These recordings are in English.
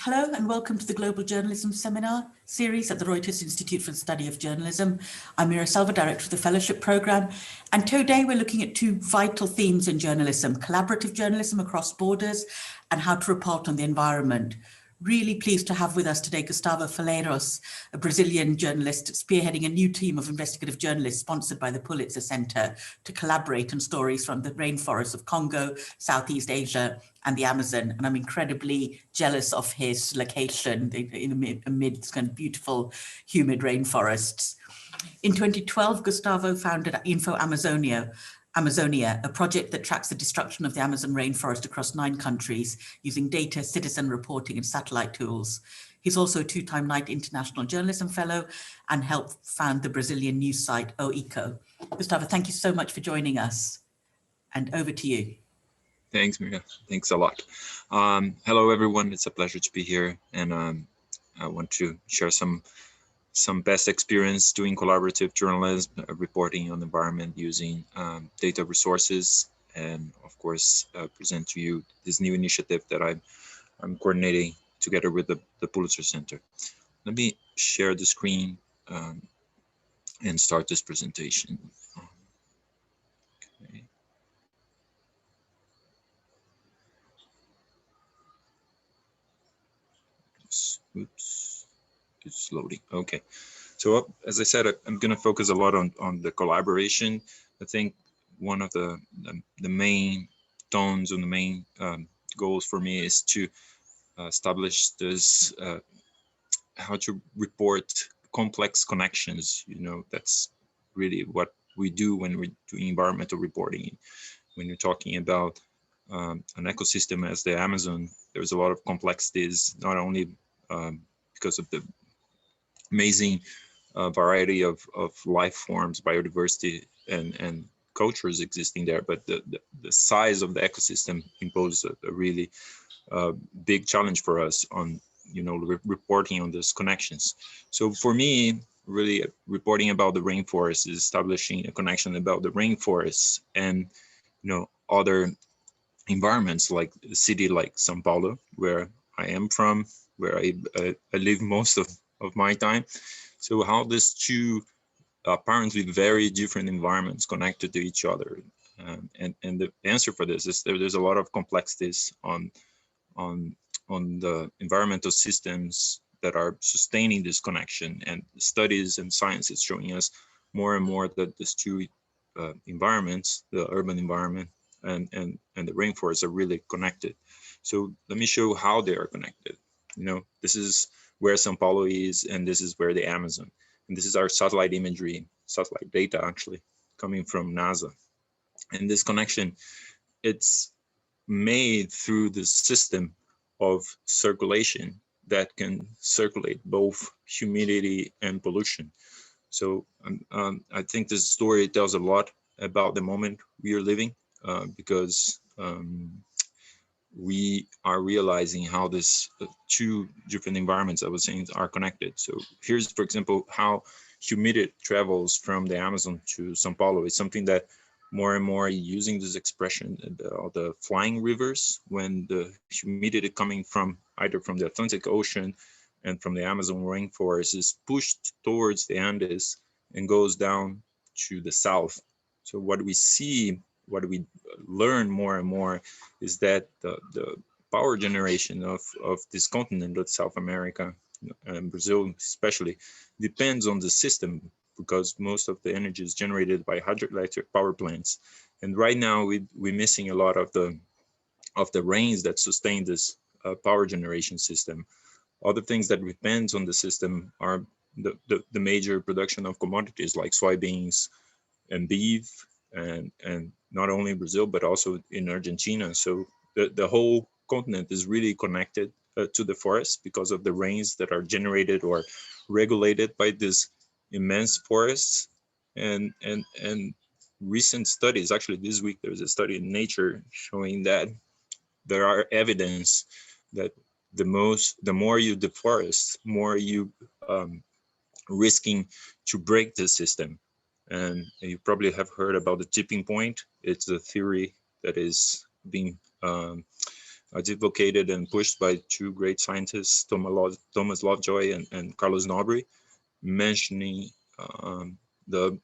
Hello and welcome to the Global Journalism Seminar series at the Reuters Institute for the Study of Journalism. I'm Mira Selva, Director of the Fellowship Programme, and today we're looking at two vital themes in journalism: collaborative journalism across borders and how to report on the environment. Really pleased to have with us today Gustavo Faleiros, a Brazilian journalist spearheading a new team of investigative journalists sponsored by the Pulitzer Center to collaborate on stories from the rainforests of Congo, Southeast Asia, and the Amazon. And I'm incredibly jealous of his location amid kind of beautiful, humid rainforests. In 2012, Gustavo founded Info Amazonia, a project that tracks the destruction of the Amazon rainforest across 9 countries using data, citizen reporting, and satellite tools. He's also a 2-time Knight International Journalism Fellow and helped found the Brazilian news site OECO. Gustavo, thank you so much for joining us. And over to you. Thanks, Mira. Thanks a lot. Hello, everyone. It's a pleasure to be here. And I want to share some past experience doing collaborative journalism, reporting on the environment using data resources, and of course, present to you this new initiative that I'm coordinating together with the Pulitzer Center. Let me share the screen and start this presentation. Okay. Oops, it's loading. Okay. So as I said, I'm going to focus a lot on the collaboration. I think one of the main tones and the main goals for me is to establish this, how to report complex connections. You know, that's really what we do when we're doing environmental reporting. When you're talking about an ecosystem as the Amazon, there's a lot of complexities, not only because of the amazing variety of life forms, biodiversity, and cultures existing there, but the size of the ecosystem imposes a really big challenge for us on, you know, reporting on these connections. So for me, really reporting about the rainforest is establishing a connection about the rainforests and, you know, other environments like a city like São Paulo, where I am from, where I live most of my time. So how these two apparently very different environments connected to each other, and the answer for this is there's a lot of complexities on the environmental systems that are sustaining this connection, and studies and science is showing us more and more that these two environments, the urban environment and the rainforests, are really connected. So let me show how they are connected. You know, this is where São Paulo is, and this is where the Amazon. And this is our satellite imagery, satellite data actually, coming from NASA. And this connection, it's made through the system of circulation that can circulate both humidity and pollution. So I think this story tells a lot about the moment we are living, because we are realizing how this two different environments I was saying are connected. So here's, for example, how humidity travels from the Amazon to São Paulo. It's something that more and more using this expression about the flying rivers, when the humidity coming from either from the Atlantic Ocean and from the Amazon rainforest is pushed towards the Andes and goes down to the south. So what we see, what we learn more and more is that the power generation of this continent of South America and Brazil especially depends on the system, because most of the energy is generated by hydroelectric power plants. And right now we're missing a lot of the rains that sustain this power generation system. Other things that depends on the system are the major production of commodities like soybeans and beef, and not only in Brazil, but also in Argentina. So the whole continent is really connected to the forest because of the rains that are generated or regulated by this immense forests. And recent studies, actually this week there's a study in Nature showing that there are evidence that the more you deforest, more you risking to break the system. And you probably have heard about the tipping point. It's a theory that is being advocated and pushed by two great scientists, Thomas Lovejoy and Carlos Nobre, mentioning the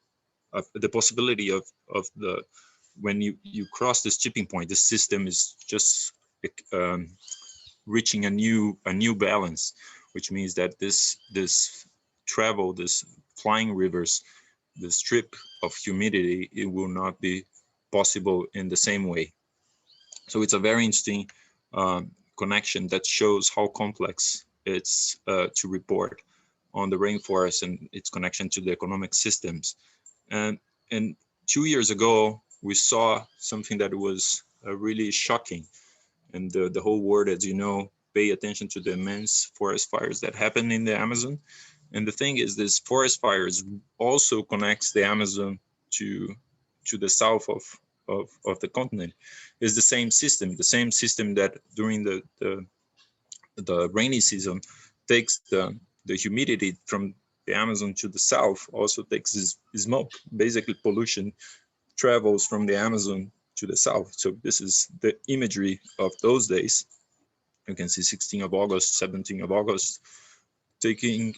possibility of the when you cross this tipping point, the system is just reaching a new balance, which means that this travel, this flying rivers, the strip of humidity, it will not be possible in the same way. So it's a very interesting connection that shows how complex it's to report on the rainforest and its connection to the economic systems. And 2 years ago, we saw something that was really shocking. And the whole world, as you know, pay attention to the immense forest fires that happen in the Amazon. And the thing is, this forest fires also connects the Amazon to the south of the continent. Is the same system that during the rainy season takes the humidity from the Amazon to the south, also takes this smoke. Basically, pollution travels from the Amazon to the south. So this is the imagery of those days. You can see 16th of August, 17th of August, taking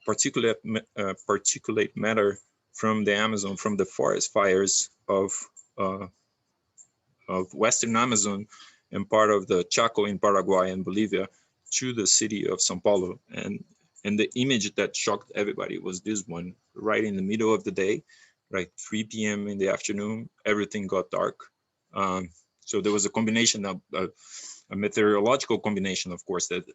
particulate matter from the Amazon, from the forest fires of Western Amazon and part of the Chaco in Paraguay and Bolivia to the city of Sao Paulo. And the image that shocked everybody was this one, right in the middle of the day, right, 3 p.m. in the afternoon, everything got dark. So there was a combination of a meteorological combination, of course, that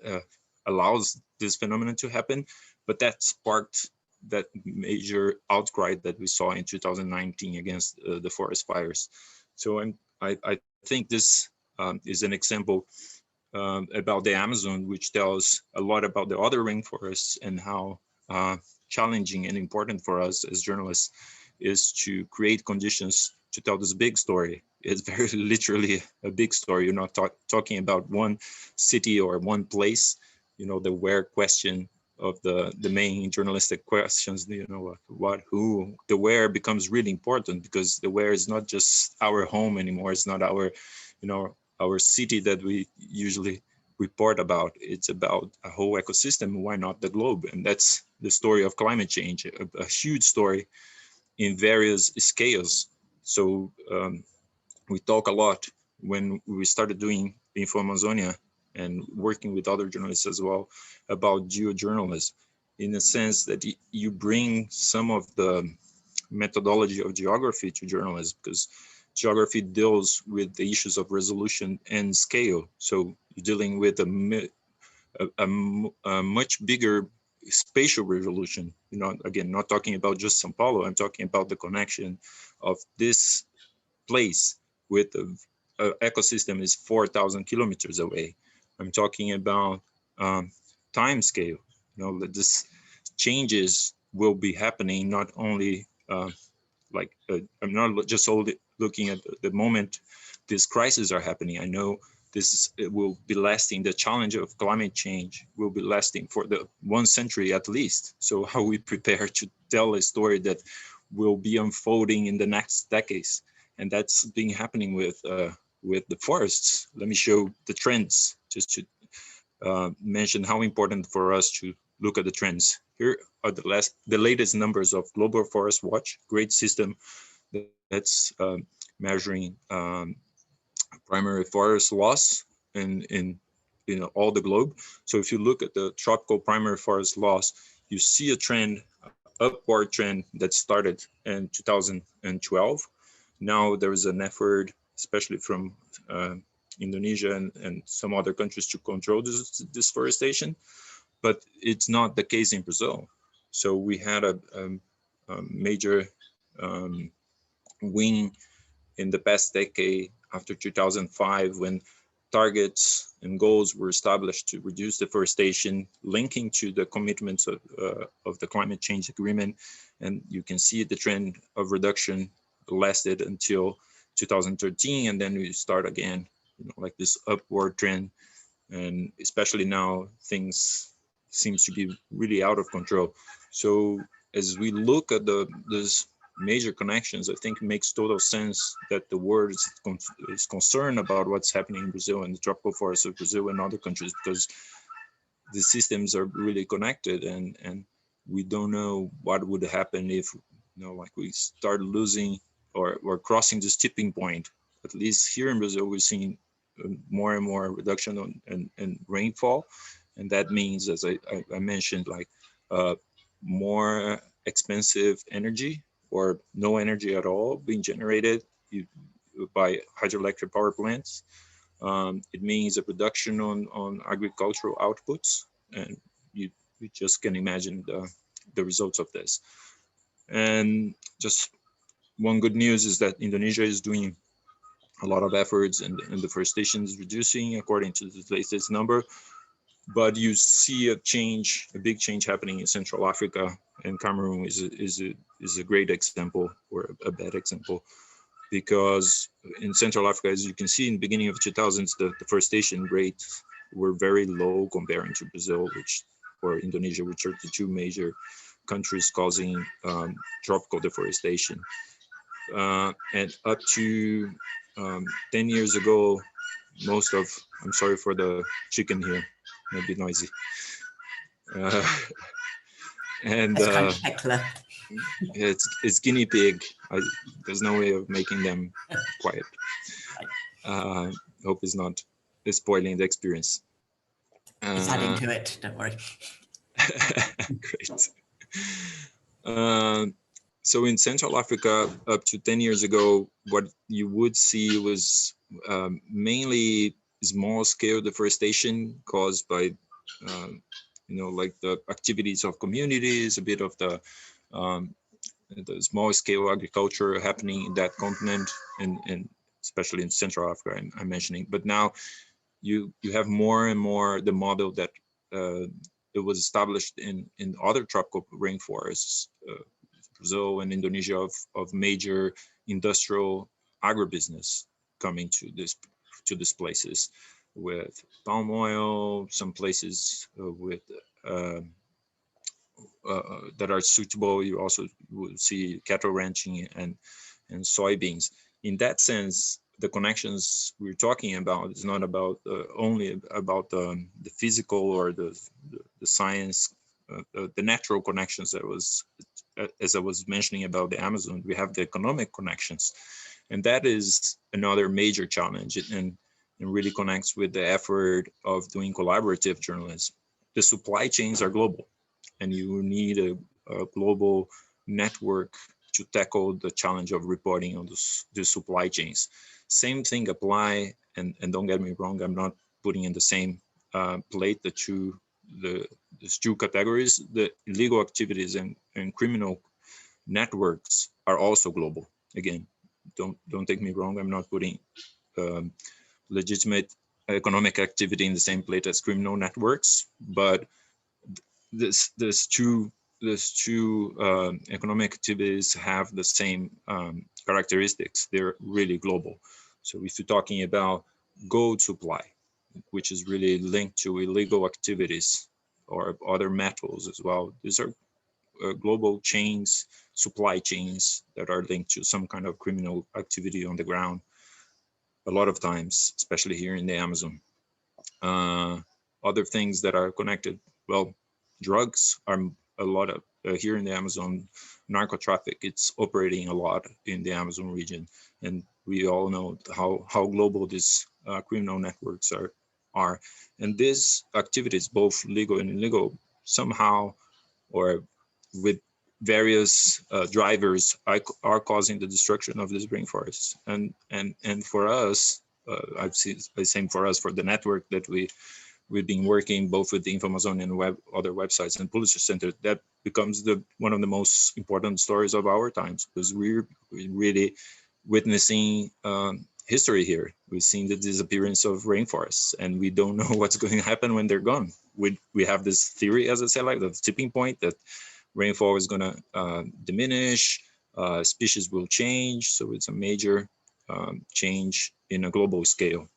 allows this phenomenon to happen, but that sparked that major outcry that we saw in 2019 against the forest fires. So I think this is an example about the Amazon, which tells a lot about the other rainforests and how challenging and important for us as journalists is to create conditions to tell this big story. It's very literally a big story. You're not talking about one city or one place. You know, the where question of the main journalistic questions, you know, what, who, the where becomes really important, because the where is not just our home anymore. It's not our, you know, our city that we usually report about. It's about a whole ecosystem. Why not the globe? And that's the story of climate change, a huge story in various scales. So we talk a lot when we started doing Info Amazonia and working with other journalists as well about geojournalism, in the sense that you bring some of the methodology of geography to journalism, because geography deals with the issues of resolution and scale. So you're dealing with a much bigger spatial resolution. You know, again, not talking about just Sao Paulo. I'm talking about the connection of this place with the ecosystem is 4,000 kilometers away. I'm talking about time scale. You know, that this changes will be happening not only I'm not just only looking at the moment these crises are happening. I know it will be lasting. The challenge of climate change will be lasting for the 1 century at least. So how we prepare to tell a story that will be unfolding in the next decades, and that's been happening with the forests. Let me show the trends just to mention how important for us to look at the trends. Here are the latest numbers of Global Forest Watch, great system that's measuring primary forest loss in all the globe. So if you look at the tropical primary forest loss, you see a trend, upward trend that started in 2012. Now there is an effort, especially from Indonesia and some other countries, to control this deforestation, but it's not the case in Brazil. So we had a major win in the past decade after 2005, when targets and goals were established to reduce deforestation, linking to the commitments of the climate change agreement. And you can see the trend of reduction lasted until 2013, and then we start again, like this upward trend. And especially now, things seems to be really out of control. So as we look at this major connections, I think it makes total sense that the world is concerned about what's happening in Brazil and the tropical forests of Brazil and other countries, because the systems are really connected, and we don't know what would happen if, like we start losing or crossing this tipping point. At least here in Brazil, we're seeing more and more reduction in rainfall, and that means, as I mentioned, like more expensive energy or no energy at all being generated by hydroelectric power plants. It means a reduction on agricultural outputs, and you just can imagine the results of this. And just one good news is that Indonesia is doing a lot of efforts, and deforestation is reducing according to the latest number. But you see a big change happening in Central Africa, and Cameroon is a great example, or a bad example, because in Central Africa, as you can see, in the beginning of 2000s, the deforestation rates were very low comparing to Brazil, or Indonesia, which are the two major countries causing tropical deforestation. And up to 10 years ago, I'm sorry for the chicken here, might be noisy. And That's kind of heckler. it's guinea pig. There's no way of making them quiet. Hope it's not spoiling the experience. It's adding to it, don't worry. Great. So in Central Africa, up to 10 years ago, what you would see was mainly small-scale deforestation caused by, like the activities of communities, a bit of the small-scale agriculture happening in that continent, and especially in Central Africa, I'm mentioning. But now you have more and more the model that it was established in other tropical rainforests, Brazil and Indonesia, of major industrial agribusiness coming to these places with palm oil, some places with that are suitable. You also will see cattle ranching and soybeans. In that sense, the connections we're talking about is not about only about the physical or the science, the natural connections that was, as I was mentioning about the Amazon. We have the economic connections, and that is another major challenge, and really connects with the effort of doing collaborative journalism. The supply chains are global, and you need a global network to tackle the challenge of reporting on the supply chains. Same thing apply, and don't get me wrong, I'm not putting in the same plate these two categories. The illegal activities and criminal networks are also global. Again, don't take me wrong, I'm not putting legitimate economic activity in the same plate as criminal networks, but there's two economic activities have the same characteristics. They're really global. So if you're talking about gold supply, which is really linked to illegal activities, or other metals as well, these are global chains, supply chains that are linked to some kind of criminal activity on the ground. A lot of times, especially here in the Amazon. Other things that are connected, well, drugs are a lot of here in the Amazon. Narco traffic, it's operating a lot in the Amazon region, and we all know how global these criminal networks are. And these activities, both legal and illegal, somehow, or with various drivers, are causing the destruction of these rainforests. And for us, I've seen the same for us, for the network that we've been working both with the InfoAmazon and other websites and Pulitzer Center. That becomes one of the most important stories of our times, because we're really witnessing history here. We've seen the disappearance of rainforests, and we don't know what's going to happen when they're gone. We have this theory, as I said, like the tipping point, that rainfall is going to diminish, species will change. So it's a major change in a global scale.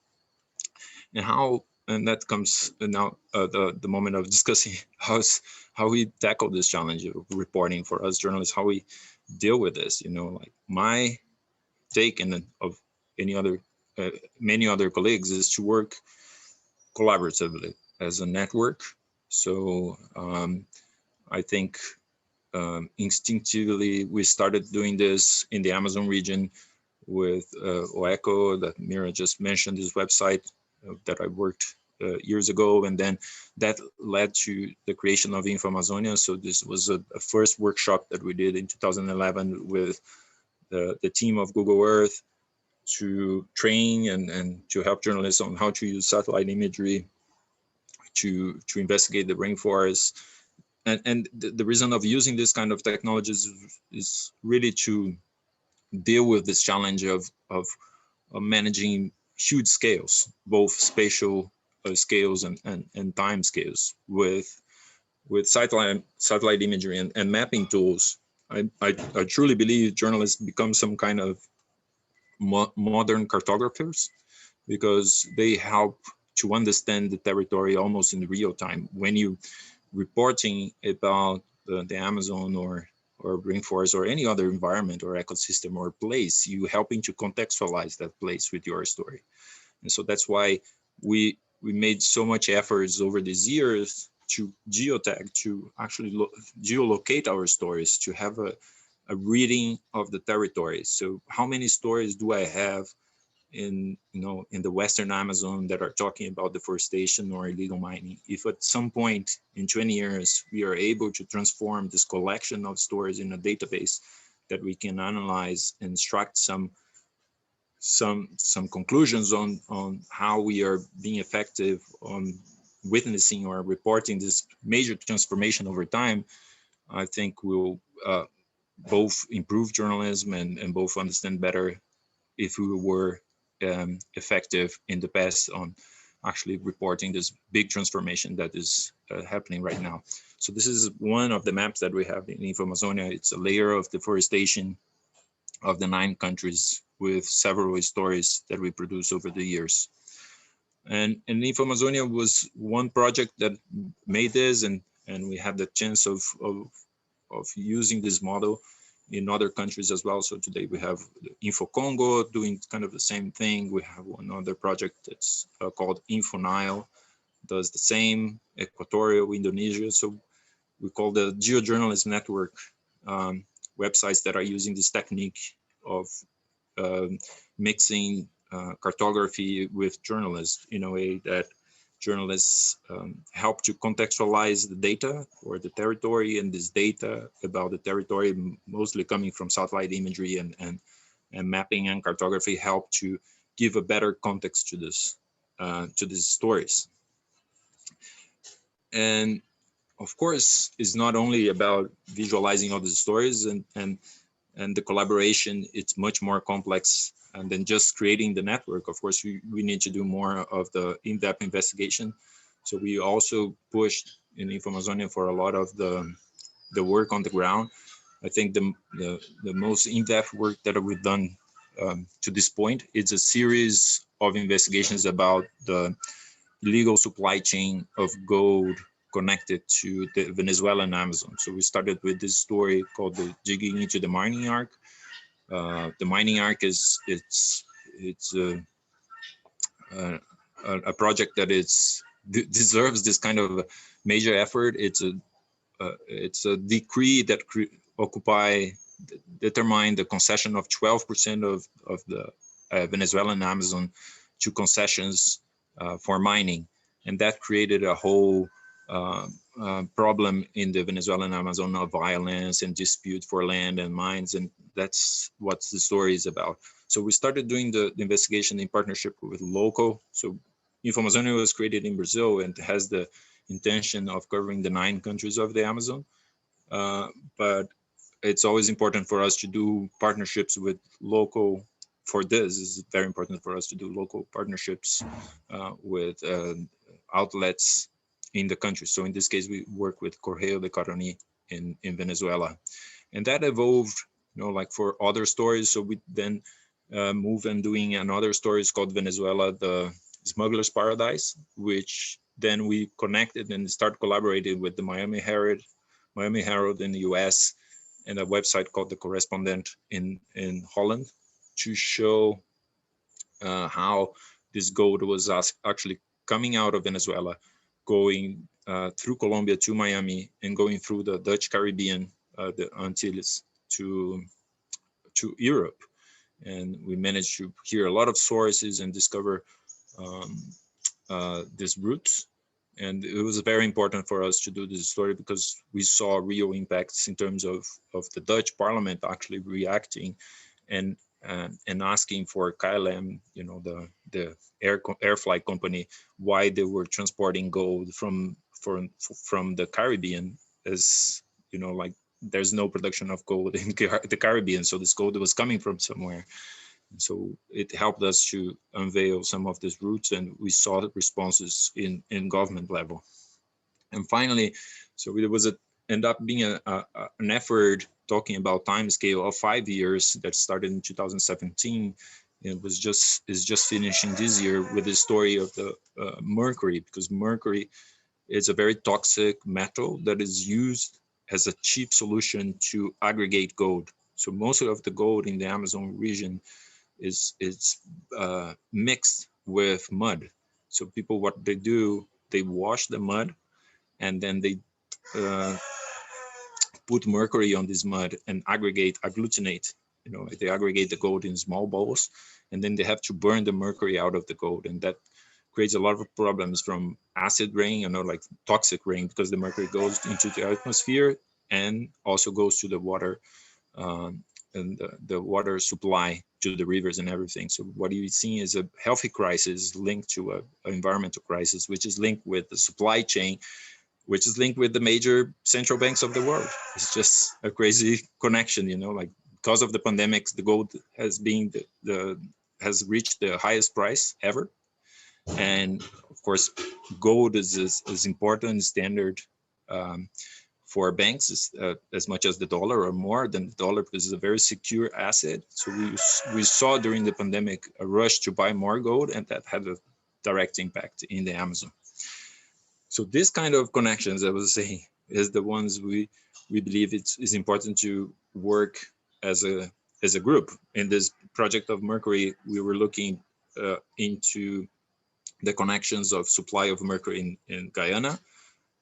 And that comes now the moment of discussing how we tackle this challenge of reporting for us journalists, how we deal with this. Like my take and of any other many other colleagues is to work collaboratively as a network. So I think instinctively we started doing this in the Amazon region with OECO that Mira just mentioned, this website that I worked years ago, and then that led to the creation of InfoAmazonia. So this was a first workshop that we did in 2011 with the team of Google Earth to train and to help journalists on how to use satellite imagery to investigate the rainforests. And the reason of using this kind of technologies is really to deal with this challenge of managing huge scales, both spatial scales and time scales with satellite imagery and mapping tools. I truly believe journalists become some kind of modern cartographers because they help to understand the territory almost in real time. When you reporting about the Amazon or rainforest or any other environment or ecosystem or place, you helping to contextualize that place with your story. And so that's why we made so much efforts over these years to geotag, to actually geolocate our stories, to have a reading of the territory. So how many stories do I have in the Western Amazon that are talking about deforestation or illegal mining? If at some point in 20 years we are able to transform this collection of stories in a database that we can analyze and extract some conclusions on how we are being effective on witnessing or reporting this major transformation over time, I think we'll both improve journalism and both understand better if we were effective in the past on actually reporting this big transformation that is happening right now. So this is one of the maps that we have in InfoAmazonia. It's a layer of deforestation of the 9 countries with several stories that we produce over the years. And InfoAmazonia was one project that made this, and we had the chance of using this model in other countries as well. So today we have Info Congo doing kind of the same thing. We have another project that's called Info Nile, does the same, Equatorial Indonesia. So we call the geojournalism network websites that are using this technique of mixing cartography with journalists in a way that journalists help to contextualize the data or the territory, and this data about the territory mostly coming from satellite imagery and mapping and cartography help to give a better context to this to these stories. And of course, it's not only about visualizing all the stories and the collaboration. It's much more complex than just creating the network. Of course, we need to do more of the in-depth investigation. So we also pushed in InfoAmazonia for a lot of the work on the ground. I think the most in-depth work that we've done to this point, it's a series of investigations about the illegal supply chain of gold connected to the Venezuelan Amazon. So we started with this story called the Digging into the Mining Arc. The mining arc it's a project that deserves this kind of major effort. It's a decree that determined the concession of 12% of the Venezuelan Amazon to concessions for mining, and that created a whole problem in the Venezuelan Amazon of violence and dispute for land and mines, and that's what the story is about. So we started doing the investigation in partnership with local. So InfoAmazonia was created in Brazil and has the intention of covering the 9 countries of the Amazon, but it's always important for us to do partnerships with local. For this, it's very important for us to do local partnerships with outlets in the country. So in this case, we work with Correio de Caroni in Venezuela, and that evolved, like for other stories. So we then move and doing another stories called Venezuela, the Smuggler's Paradise, which then we connected and start collaborating with the Miami Herald in the US and a website called The Correspondent in Holland to show how this gold was actually coming out of Venezuela, going through Colombia to Miami, and going through the Dutch Caribbean, the Antilles, to Europe. And we managed to hear a lot of sources and discover these routes. And it was very important for us to do this story because we saw real impacts in terms of the Dutch Parliament actually reacting and asking for KLM, you know, the air flight company, why they were transporting gold from the Caribbean, as you know, like there's no production of gold in the Caribbean, so this gold was coming from somewhere. So it helped us to unveil some of these routes, and we saw responses in government level. And finally, so it was end up being an effort talking about time scale of 5 years that started in 2017. It was is just finishing this year with the story of the mercury, because mercury is a very toxic metal that is used as a cheap solution to aggregate gold. So most of the gold in the Amazon region is mixed with mud. So people, what they do, they wash the mud and then they put mercury on this mud and agglutinate. You know, they aggregate the gold in small balls, and then they have to burn the mercury out of the gold, and that creates a lot of problems, from acid rain, you know, like toxic rain, because the mercury goes into the atmosphere and also goes to the water, and the water supply to the rivers and everything. So what you see is a healthy crisis linked to an environmental crisis, which is linked with the supply chain, which is linked with the major central banks of the world. It's just a crazy connection, you know, like because of the pandemics, the gold has been has reached the highest price ever. And of course, gold is important standard for banks, as much as the dollar or more than the dollar, because it's a very secure asset. So we saw during the pandemic a rush to buy more gold, and that had a direct impact in the Amazon. So this kind of connections, I was saying, is the ones we believe it's important to work as a group. In this project of mercury, we were looking into the connections of supply of mercury in Guyana,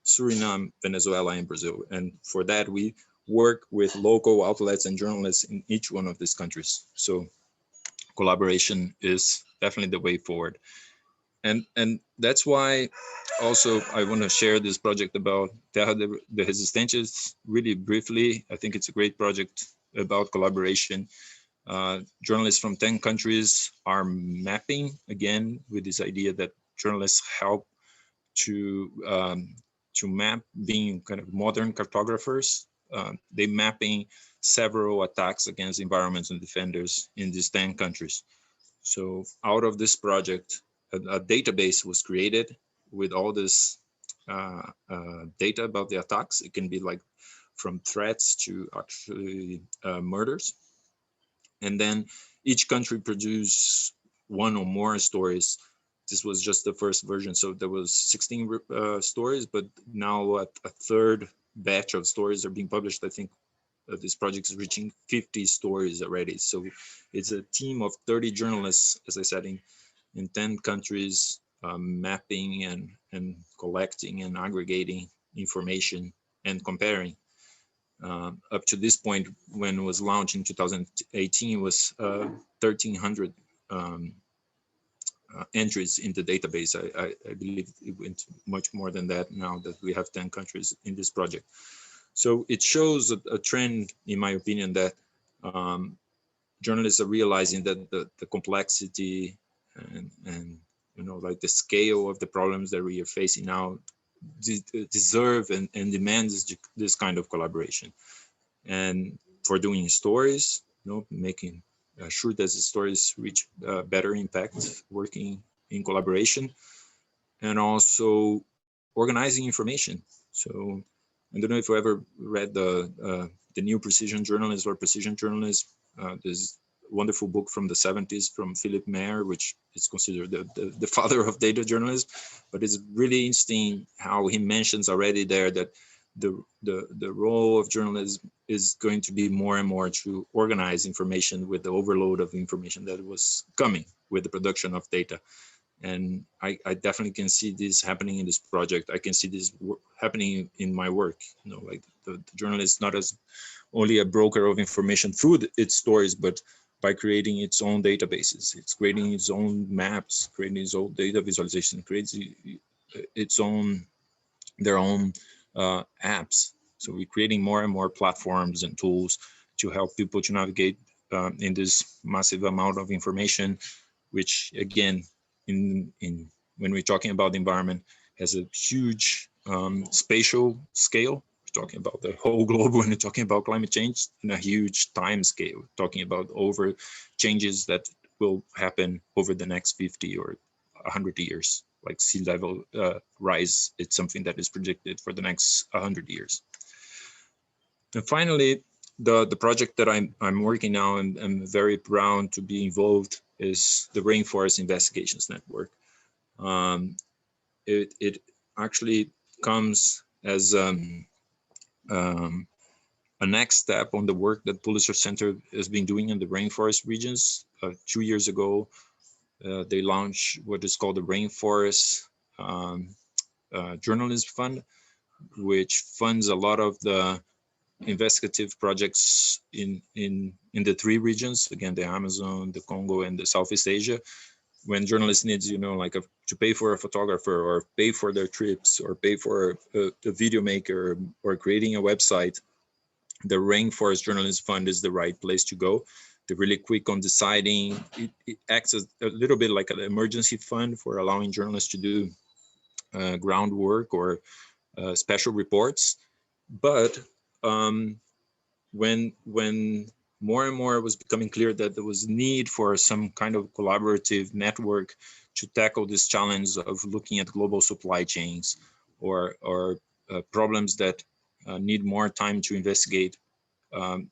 Suriname, Venezuela, and Brazil. And for that, we work with local outlets and journalists in each one of these countries. So collaboration is definitely the way forward. And that's why also I want to share this project about Terra de Resistências really briefly. I think it's a great project about collaboration. Journalists from 10 countries are mapping, again, with this idea that journalists help to map, being kind of modern cartographers. They mapping several attacks against environmental defenders in these 10 countries. So out of this project, a database was created with all this data about the attacks. It can be like from threats to actually murders. And then each country produced one or more stories. This was just the first version. So there was 16 stories, but now a third batch of stories are being published. I think this project is reaching 50 stories already. So it's a team of 30 journalists, as I said, in 10 countries, mapping and collecting and aggregating information and comparing. Up to this point, when it was launched in 2018, was 1,300 entries in the database. I believe it went much more than that now that we have 10 countries in this project. So it shows a trend, in my opinion, that journalists are realizing that the complexity and you know, like the scale of the problems that we are facing now deserve and demand this kind of collaboration. And for doing stories, you know, making sure that the stories reach better impact, working in collaboration, and also organizing information. So I don't know if you ever read the New Precision Journalism or Precision Journalism. There's a wonderful book from the 70s from Philip Mayer, which is considered the father of data journalism. But it's really interesting how he mentions already there that the role of journalism is going to be more and more to organize information with the overload of information that was coming with the production of data. And I definitely can see this happening in this project. I can see this happening in my work. You know, like the journalist not as only a broker of information through its stories, but by creating its own databases. It's creating its own maps, creating its own data visualization, creates its own, their own apps. So we're creating more and more platforms and tools to help people to navigate in this massive amount of information, which again, when we're talking about the environment, has a huge spatial scale. We're talking about the whole globe when we're talking about climate change, in a huge time scale, talking about over changes that will happen over the next 50 or 100 years, like sea level rise. It's something that is predicted for the next 100 years. And finally, the project that I'm working now, and I'm very proud to be involved, is the Rainforest Investigations Network. It actually comes as a next step on the work that Pulitzer Center has been doing in the rainforest regions. 2 years ago, they launched what is called the Rainforest Journalism Fund, which funds a lot of the investigative projects in the 3 regions, again, the Amazon, the Congo, and the Southeast Asia. When journalists need, you know, like to pay for a photographer, or pay for their trips, or pay for a video maker, or creating a website, the Rainforest Journalism Fund is the right place to go. They're really quick on deciding. It acts as a little bit like an emergency fund for allowing journalists to do groundwork or special reports. But when more and more was becoming clear that there was need for some kind of collaborative network to tackle this challenge of looking at global supply chains, or problems that need more time to investigate,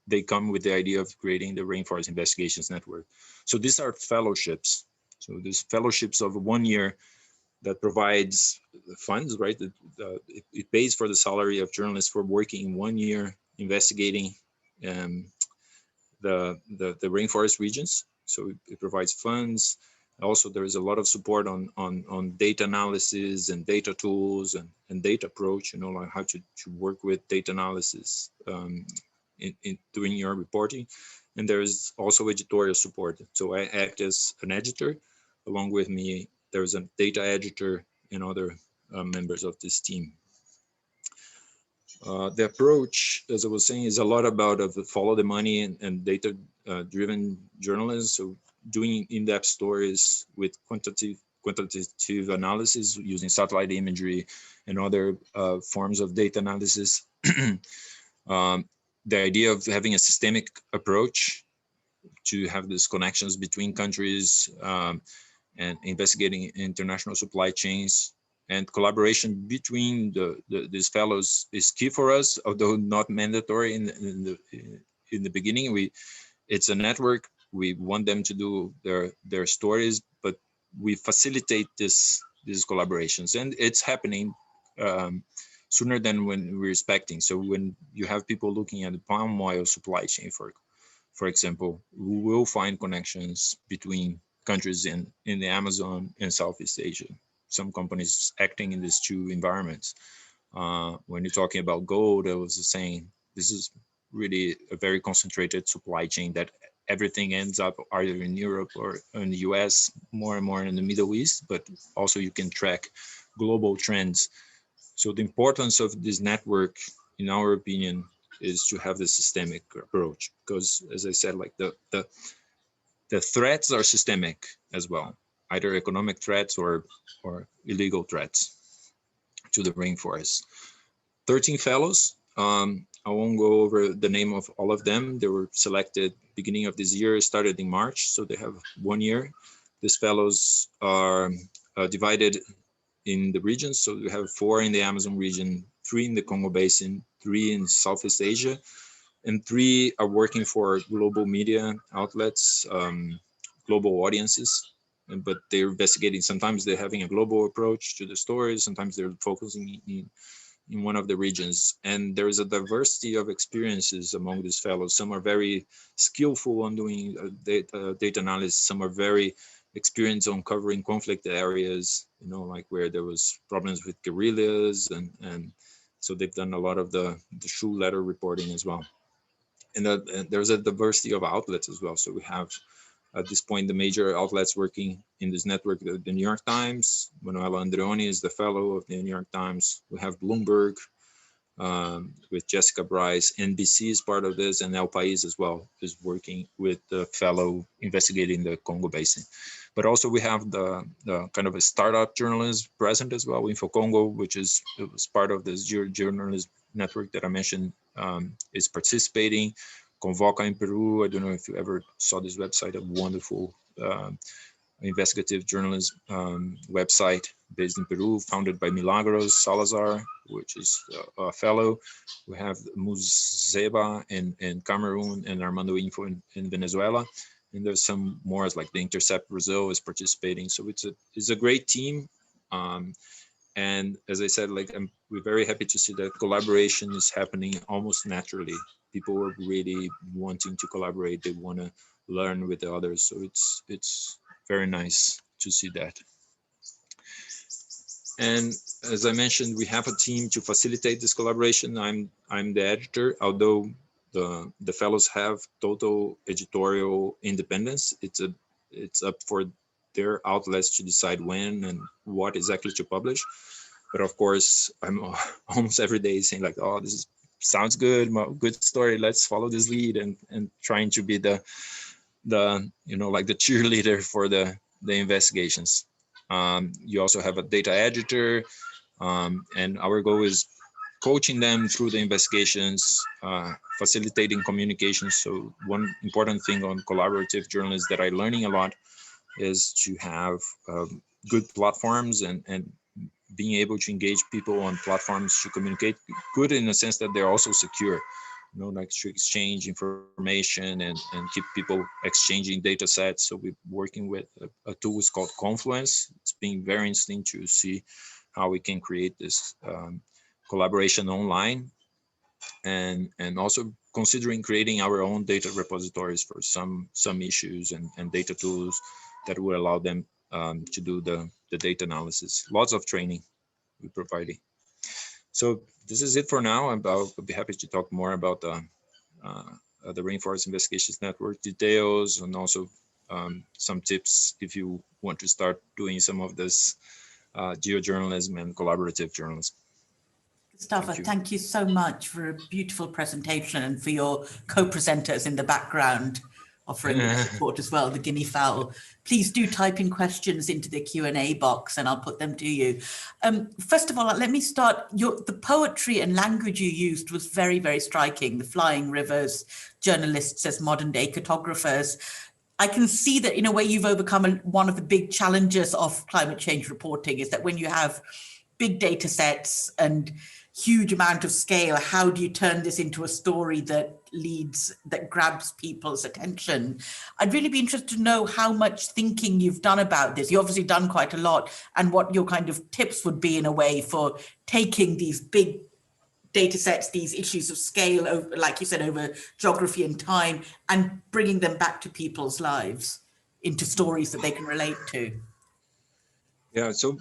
they come with the idea of creating the Rainforest Investigations Network. So these are fellowships. So these fellowships of 1 year that provides funds, right? It pays for the salary of journalists for working in 1 year investigating the rainforest regions. So it provides funds. Also, there is a lot of support on data analysis and data tools and data approach, you know, like how to work with data analysis in doing your reporting. And there is also editorial support. So I act as an editor. Along with me, there's a data editor and other members of this team. The approach, as I was saying, is a lot about follow the money and data-driven journalism. So doing in-depth stories with quantitative analysis using satellite imagery and other forms of data analysis. The idea of having a systemic approach to have these connections between countries and investigating international supply chains. And collaboration between these fellows is key for us, although not mandatory in the beginning. It's a network. We want them to do their stories, but we facilitate these collaborations, and it's happening sooner than when we're expecting. So when you have people looking at the palm oil supply chain, for example, we will find connections between countries in the Amazon and Southeast Asia. Some companies acting in these 2 environments. When you're talking about gold, I was saying, this is really a very concentrated supply chain that everything ends up either in Europe or in the US, more and more in the Middle East, but also you can track global trends. So the importance of this network, in our opinion, is to have the systemic approach, because as I said, like the threats are systemic as well, either economic threats or illegal threats to the rainforest. 13 fellows. I won't go over the name of all of them. They were selected beginning of this year, started in March, so they have 1 year. These fellows are divided in the regions. So we have 4 in the Amazon region, 3 in the Congo Basin, 3 in Southeast Asia, and 3 are working for global media outlets, global audiences. But they're investigating. Sometimes they're having a global approach to the stories. Sometimes they're focusing in one of the regions, and there is a diversity of experiences among these fellows. Some are very skillful on doing data analysis. Some are very experienced on covering conflict areas, you know, like where there was problems with guerrillas, and so they've done a lot of the shoe letter reporting as well. And there's a diversity of outlets as well. So we have at this point the major outlets working in this network: the New York Times. Manuela Andreoni is the fellow of the New York Times. We have Bloomberg with Jessica Bryce. NBC is part of this, and El País as well is working with the fellow investigating the Congo Basin. But also we have the kind of a startup journalist present as well. InfoCongo, which is it was part of this journalist network that I mentioned, is participating. Convoca in Peru. I don't know if you ever saw this website, a wonderful investigative journalism website based in Peru, founded by Milagros Salazar, which is a fellow. We have Muzeba in Cameroon and Armando Info in Venezuela. And there's some more, like The Intercept Brazil is participating. So it's a great team. And as I said, like we're very happy to see that collaboration is happening almost naturally. People are really wanting to collaborate. They want to learn with the others. So it's very nice to see that. And as I mentioned, we have a team to facilitate this collaboration. I'm the editor, although the fellows have total editorial independence. It's up for their outlets to decide when and what exactly to publish. But of course, I'm almost every day saying like, oh, sounds good, good story. Let's follow this lead, and trying to be the you know, like the cheerleader for the investigations. You also have a data editor, and our goal is coaching them through the investigations, facilitating communication. So one important thing on collaborative journalism that I'm learning a lot is to have good platforms and being able to engage people on platforms to communicate good in the sense that they're also secure, you know, like to exchange information and keep people exchanging data sets. So we're working with a tool is called Confluence. It's been very interesting to see how we can create this collaboration online, and also considering creating our own data repositories for some issues and data tools that will allow them to do the data analysis. Lots of training we're providing. So this is it for now. I'll be happy to talk more about the Rainforest Investigations Network details, and also some tips if you want to start doing some of this geojournalism and collaborative journalism. Gustavo, thank you so much for a beautiful presentation, and for your co-presenters in the background offering support as well, the guinea fowl. Please do type in questions into the Q&A box and I'll put them to you. First of all, let me start. The poetry and language you used was very, very striking. The flying rivers, journalists as modern day cartographers. I can see that in a way you've overcome one of the big challenges of climate change reporting, is that when you have big data sets and huge amount of scale, how do you turn this into a story that grabs people's attention? I'd really be interested to know how much thinking you've done about this. You've obviously done quite a lot, and what your kind of tips would be in a way for taking these big data sets, these issues of scale, over, like you said, over geography and time, and bringing them back to people's lives into stories that they can relate to. Yeah, so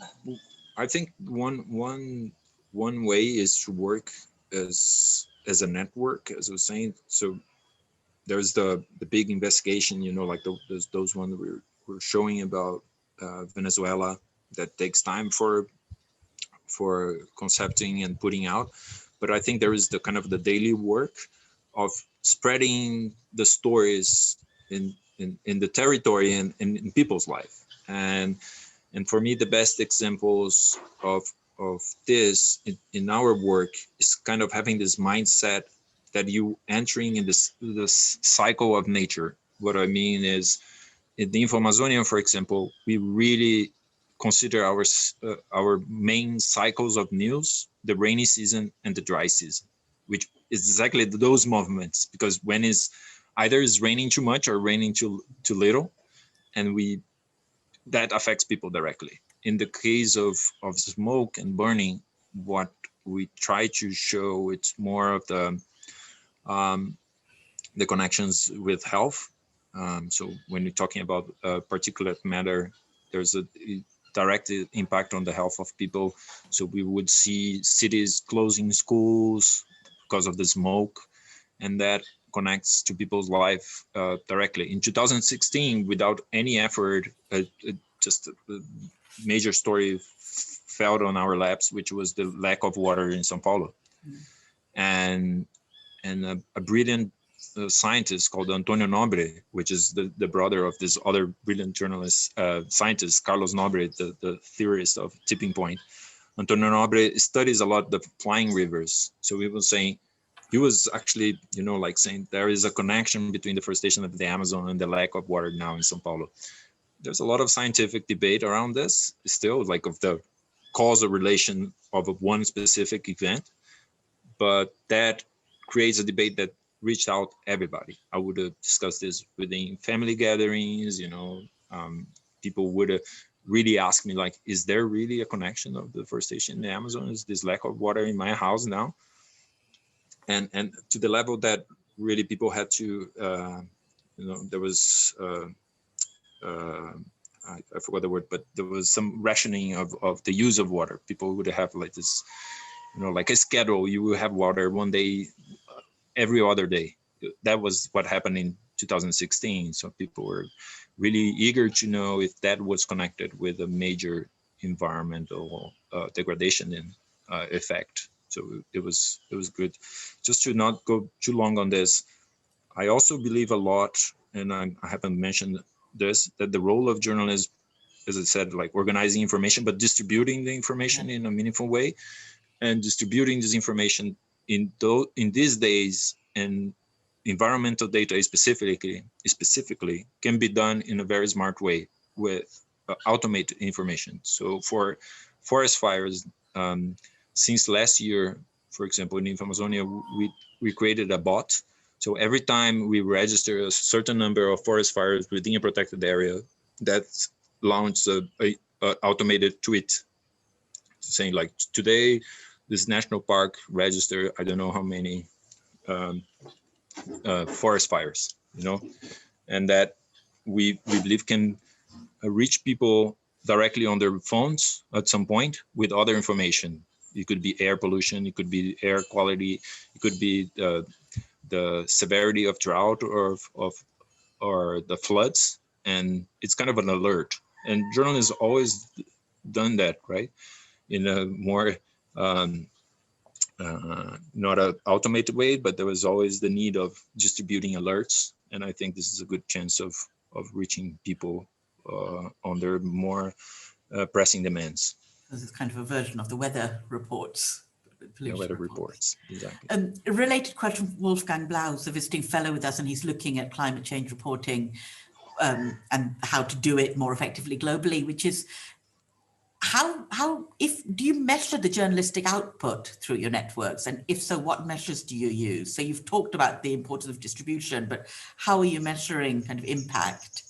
I think one way is to work as a network, as I was saying. So there's the big investigation, you know, like those ones we're showing about Venezuela, that takes time for concepting and putting out. But I think there is the kind of the daily work of spreading the stories in the territory and in people's life. And for me, the best examples of this in our work is kind of having this mindset that you entering in this cycle of nature. What I mean is, in the Info-Amazonian, for example, we really consider our main cycles of news, the rainy season and the dry season, which is exactly those movements, because when either is raining too much or raining too little, and that affects people directly. In the case of smoke and burning, what we try to show it's more of the connections with health. So when you're talking about particulate matter, there's a direct impact on the health of people. So we would see cities closing schools because of the smoke, and that connects to people's life directly. In 2016, without any effort, just a major story fell on our laps, which was the lack of water in São Paulo. And a brilliant scientist called Antonio Nobre, which is the brother of this other brilliant journalist, scientist, Carlos Nobre, the theorist of tipping point. Antonio Nobre studies a lot the flying rivers. So he was actually, like saying there is a connection between the deforestation of the Amazon and the lack of water now in São Paulo. There's a lot of scientific debate around this still, like of the causal relation of one specific event, but that creates a debate that reached out everybody. I would have discussed this within family gatherings, people would really ask me, like, is there really a connection of the deforestation in the Amazon? Is this lack of water in my house now? And to the level that really people had to, there was, I forgot the word, but there was some rationing of the use of water. People would have like this, like a schedule. You will have water one day, every other day. That was what happened in 2016. So people were really eager to know if that was connected with a major environmental degradation and effect. So it was good. Just to not go too long on this, I also believe a lot, and I haven't mentioned this, that the role of journalists, as I said, like organizing information, but distributing the information in a meaningful way, and distributing this information in these days, and environmental data specifically can be done in a very smart way with automated information. So for forest fires, since last year, for example, in Amazonia, we created a bot. So every time we register a certain number of forest fires within a protected area, that launched a automated tweet saying, like, today this national park registered I don't know how many forest fires, and that we believe can reach people directly on their phones at some point with other information. It could be air pollution, it could be air quality, it could be the severity of drought or the floods, and it's kind of an alert. And journalists always done that, right? In a more not an automated way, but there was always the need of distributing alerts. And I think this is a good chance of reaching people on their more pressing demands. This is kind of a version of the weather reports. Weather reports, exactly. A related question from Wolfgang Blaus, a visiting fellow with us, and he's looking at climate change reporting and how to do it more effectively globally, which is, do you measure the journalistic output through your networks? And if so, what measures do you use? So you've talked about the importance of distribution, but how are you measuring kind of impact?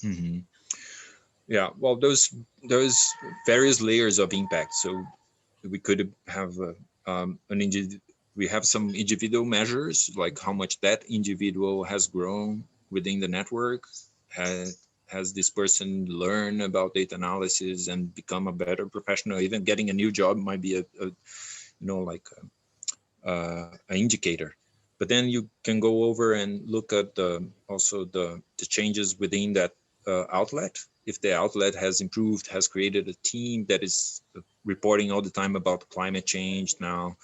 Mm-hmm. Yeah, well, there's various layers of impact. So we could have we have some individual measures, like how much that individual has grown within the network. Has this person learned about data analysis and become a better professional? Even getting a new job might be an indicator. But then you can go over and look at also the changes within that outlet. If the outlet has improved, has created a team that is reporting all the time about climate change now,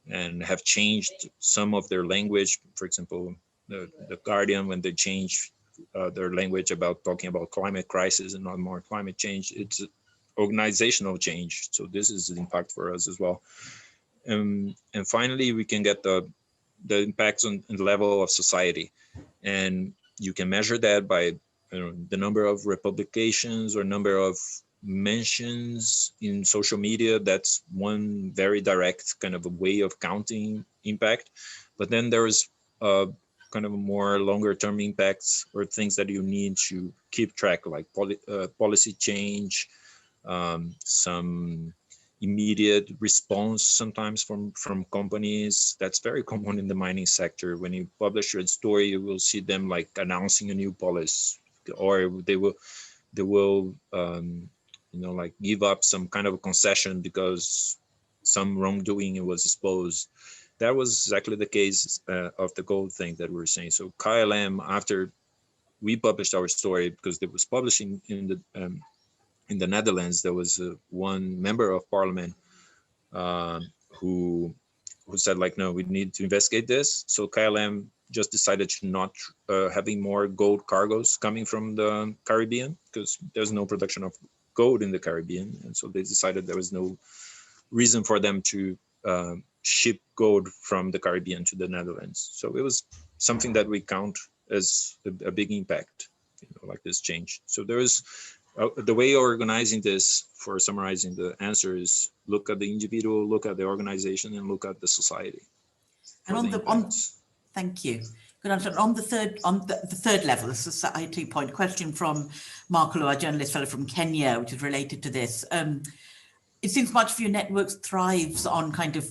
and have changed some of their language. For example, the Guardian, when they change their language about talking about climate crisis and not more climate change, it's organizational change. So this is the impact for us as well. And finally, we can get the impacts on the level of society, and you can measure that by the number of republications or number of mentions in social media. That's one very direct kind of a way of counting impact. But then there is kind of more longer term impacts, or things that you need to keep track, like policy change, some immediate response sometimes from companies. That's very common in the mining sector. When you publish your story, you will see them like announcing a new policy, or they will like give up some kind of a concession because some wrongdoing was exposed. That was exactly the case of the gold thing that we were saying. So KLM, after we published our story, because it was published in the Netherlands, there was one member of parliament who said like, no, we need to investigate this. So KLM just decided to not having more gold cargoes coming from the Caribbean, because there's no production of gold in the Caribbean. And so they decided there was no reason for them to ship gold from the Caribbean to the Netherlands. So it was something that we count as a big impact, like this change. So there is the way you're organizing this, for summarizing the answer, is look at the individual, look at the organization, and look at the society. And thank you. Good answer. On the third level, the society point, question from Markolo, a journalist fellow from Kenya, which is related to this. It seems much of your network thrives on kind of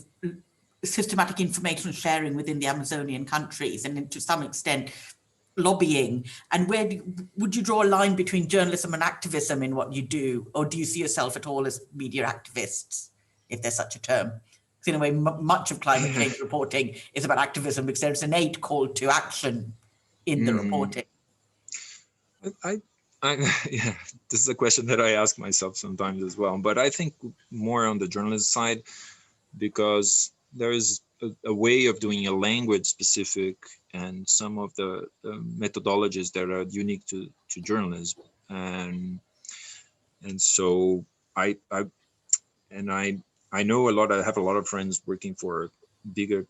systematic information sharing within the Amazonian countries, and to some extent lobbying. And where would you draw a line between journalism and activism in what you do, or do you see yourself at all as media activists, if there's such a term? Because in a way, much of climate change reporting is about activism, because there's an innate call to action in the reporting. Yeah, this is a question that I ask myself sometimes as well. But I think more on the journalist side, because there is a way of doing a language specific and some of the methodologies that are unique to journalism. And so I know a lot. I have a lot of friends working for big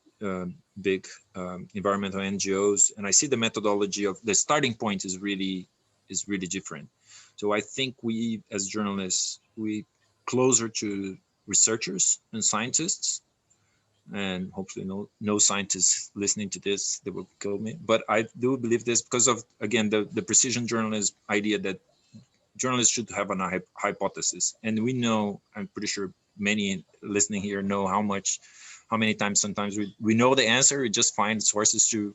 environmental NGOs, and I see the methodology of the starting point is really different. So I think we as journalists, we closer to researchers and scientists, and hopefully no scientists listening to this, they will kill me. But I do believe this because of, again, the precision journalism idea that journalists should have a hypothesis. And we know, I'm pretty sure many listening here know how many times sometimes we know the answer, we just find sources to,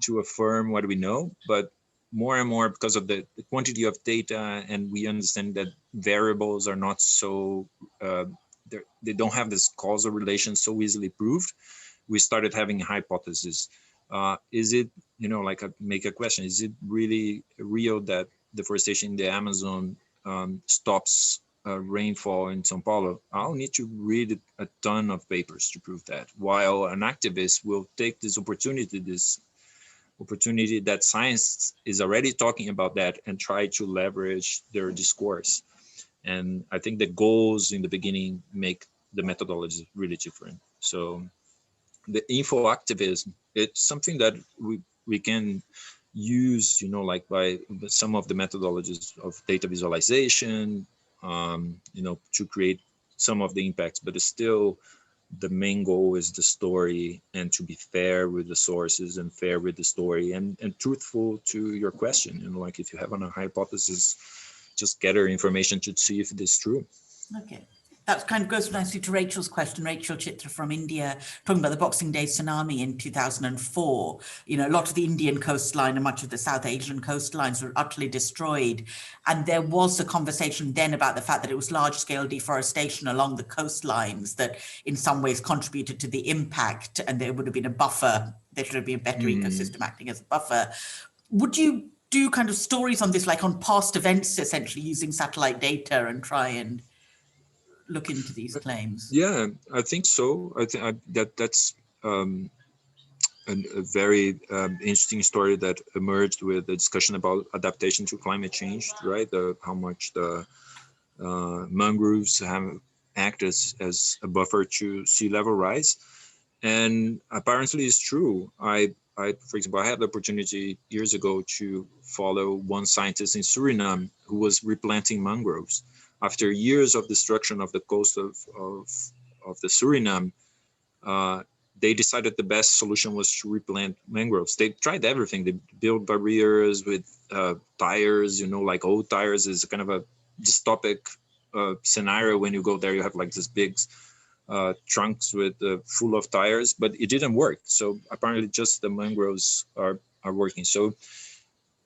to affirm what we know. But more and more, because of the quantity of data, and we understand that variables are not so, they don't have this causal relation so easily proved, we started having a hypothesis. Is it, make a question, is it really real that deforestation in the Amazon stops rainfall in Sao Paulo? I'll need to read a ton of papers to prove that, while an activist will take this opportunity that science is already talking about that, and try to leverage their discourse. And I think the goals in the beginning make the methodology really different. So the info activism, it's something that we can use, by some of the methodologies of data visualization, to create some of the impacts, but it's still, the main goal is the story, and to be fair with the sources and fair with the story, and truthful to your question. If you have a hypothesis, just gather information to see if it is true. Okay. That kind of goes nicely to Rachel's question, Rachel Chitra from India, talking about the Boxing Day tsunami in 2004. A lot of the Indian coastline and much of the South Asian coastlines were utterly destroyed. And there was a conversation then about the fact that it was large-scale deforestation along the coastlines that in some ways contributed to the impact, and there would have been a buffer. There should have been a better ecosystem acting as a buffer. Would you do kind of stories on this, like on past events, essentially using satellite data, and try and look into these claims? Yeah, I think so. I think that's a very interesting story that emerged with the discussion about adaptation to climate change, right? How much the mangroves act as a buffer to sea level rise. And apparently it's true. For example, I had the opportunity years ago to follow one scientist in Suriname who was replanting mangroves. After years of destruction of the coast of the Suriname, they decided the best solution was to replant mangroves. They tried everything. They built barriers with tires, like old tires is kind of a dystopic scenario. When you go there, you have like this big trunks with full of tires, but it didn't work. So apparently just the mangroves are working. So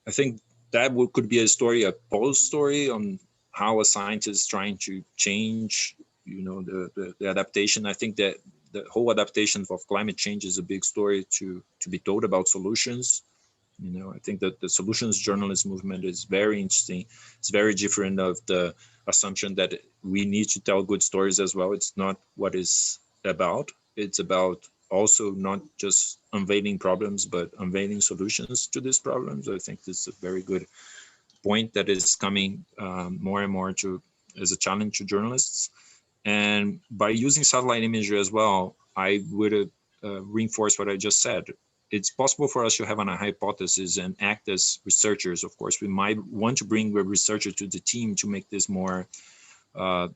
I think that could be a story, a pulse story on how a scientist trying to change, you know, the adaptation. I think that the whole adaptation of climate change is a big story to be told about solutions. You know, I think that the solutions journalism movement is very interesting. It's very different of the assumption that we need to tell good stories as well. It's not what it's about. It's about also not just unveiling problems, but unveiling solutions to these problems. I think this is a very good point that is coming more and more to as a challenge to journalists. And by using satellite imagery as well, I would reinforce what I just said. It's possible for us to have a hypothesis and act as researchers. Of course, we might want to bring a researcher to the team to make this more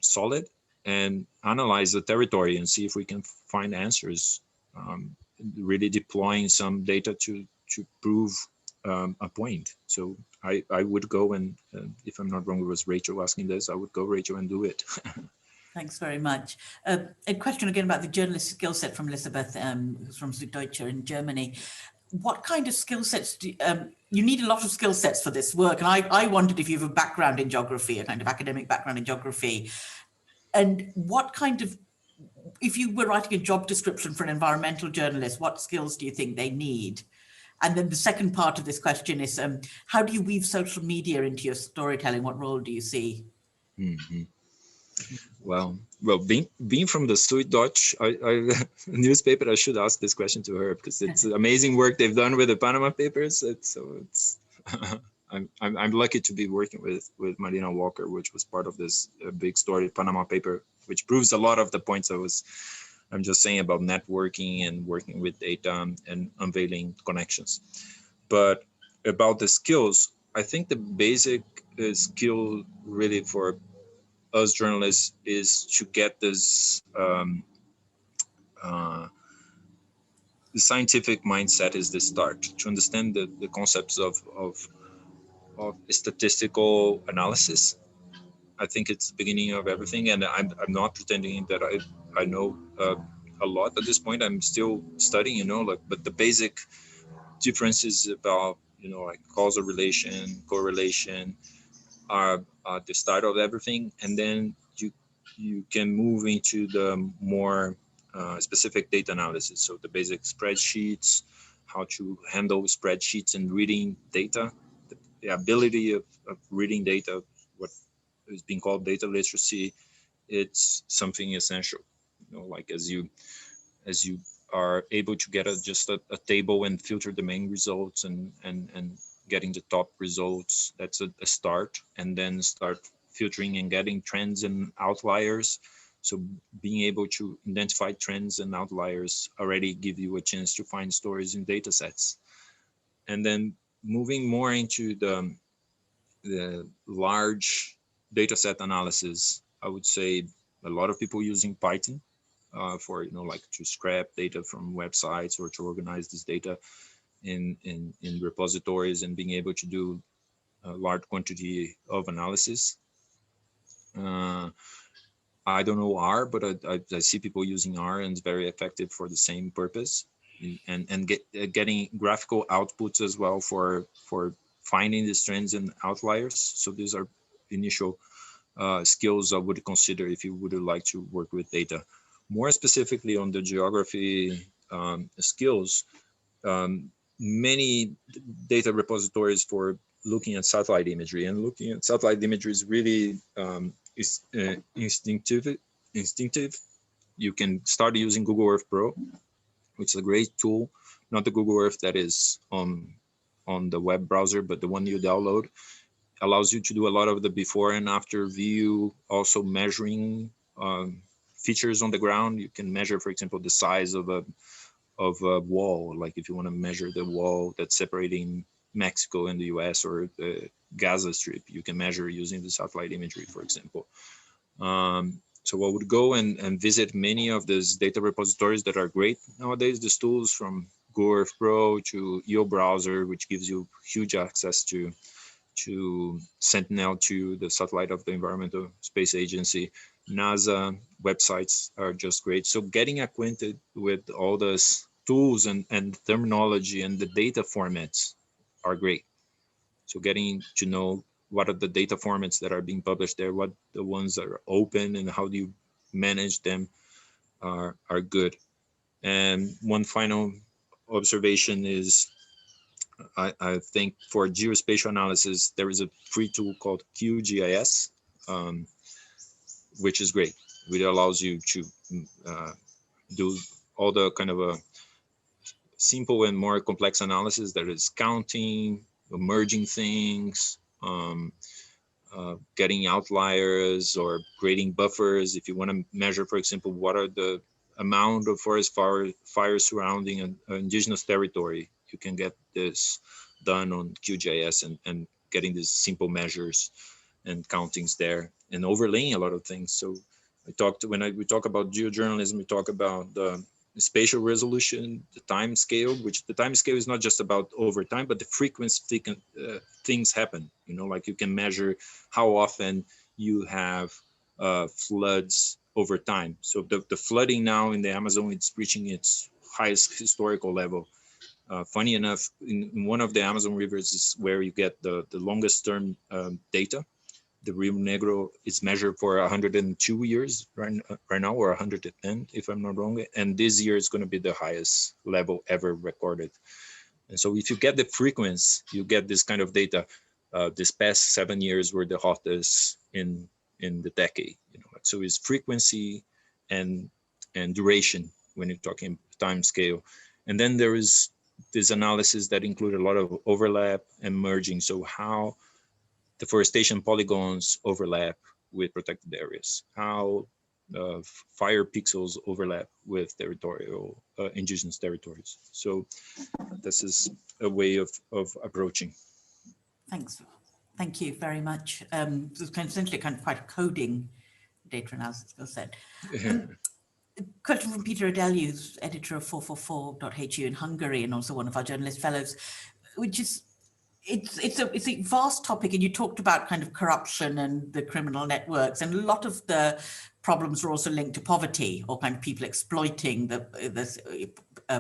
solid and analyze the territory and see if we can find answers, really deploying some data to prove a point. So I would go and if I'm not wrong, it was Rachel asking this, I would go, Rachel, and do it. Thanks very much. A question again about the journalist skill set from Elizabeth, who's from Süddeutsche in Germany. What kind of skill sets do you need? A lot of skill sets for this work, and I wondered if you have a background in geography, a kind of academic background in geography, and what kind of, if you were writing a job description for an environmental journalist, what skills do you think they need? And then the second part of this question is, how do you weave social media into your storytelling? What role do you see? Mm-hmm. Well, being from the Süddeutsche newspaper, I should ask this question to her because it's amazing work they've done with the Panama Papers. I'm lucky to be working with Marina Walker, which was part of this big story, Panama Paper, which proves a lot of the points I'm just saying about networking and working with data and unveiling connections. But about the skills, I think the basic skill really for us journalists is to get this the scientific mindset is the start, to understand the concepts of statistical analysis. I think it's the beginning of everything, and I'm not pretending that I know a lot at this point. I'm still studying, you know, like, but the basic difference is about, you know, like causal relation, correlation are the start of everything, and then you can move into the more specific data analysis. So the basic spreadsheets, how to handle spreadsheets and reading data, the ability of reading data, what is being called data literacy, it's something essential. You know, like as you are able to get just a table and filter the main results and getting the top results, that's a start, and then start filtering and getting trends and outliers. So being able to identify trends and outliers already give you a chance to find stories in data sets. And then moving more into the large data set analysis, I would say a lot of people using Python for, you know, like to scrap data from websites or to organize this data in repositories and being able to do a large quantity of analysis. I don't know R, but I see people using R, and it's very effective for the same purpose, and getting graphical outputs as well for finding these trends and outliers. So these are initial skills I would consider if you would like to work with data. More specifically on the geography skills, many data repositories for looking at satellite imagery, and looking at satellite imagery is really instinctive. You can start using Google Earth Pro, which is a great tool, not the Google Earth that is on the web browser, but the one you download. Allows you to do a lot of the before and after view, also measuring features on the ground. You can measure, for example, the size of a wall, like if you want to measure the wall that's separating Mexico and the US, or the Gaza Strip, you can measure using the satellite imagery, for example. So I would go and visit many of these data repositories that are great nowadays. These tools from Google Earth Pro to EO Browser, which gives you huge access to to Sentinel-2, the satellite of the Environmental Space Agency. NASA websites are just great. So getting acquainted with all those tools and terminology and the data formats are great. So getting to know what are the data formats that are being published there, what the ones that are open, and how do you manage them are good. And one final observation is, I think for geospatial analysis, there is a free tool called QGIS, um, which is great. It allows you to do all the kind of a simple and more complex analysis that is counting, merging things, getting outliers or grading buffers. If you want to measure, for example, what are the amount of forest fires surrounding an indigenous territory, you can get this done on QGIS and getting these simple measures and countings there and overlaying a lot of things. So we talk about geojournalism, we talk about the spatial resolution, the time scale, which the time scale is not just about over time, but the frequency things happen, like you can measure how often you have floods over time. So the flooding now in the Amazon, it's reaching its highest historical level. Funny enough, in one of the Amazon rivers is where you get the longest term data. The Rio Negro is measured for 102 years right now, or 110, if I'm not wrong. And this year is going to be the highest level ever recorded. And so if you get the frequency, you get this kind of data. This past 7 years were the hottest in the decade. So it's frequency and duration when you're talking time scale. And then there is this analysis that include a lot of overlap and merging. So how deforestation polygons overlap with protected areas, how fire pixels overlap with territorial indigenous territories. So this is a way of approaching. Thanks. Thank you very much. This is essentially kind of quite a coding data analysis skill set. Question from Peter Adeliu, who's editor of 444.hu in Hungary and also one of our journalist fellows, which is it's a vast topic, and you talked about kind of corruption and the criminal networks, and a lot of the problems are also linked to poverty, or kind of people exploiting the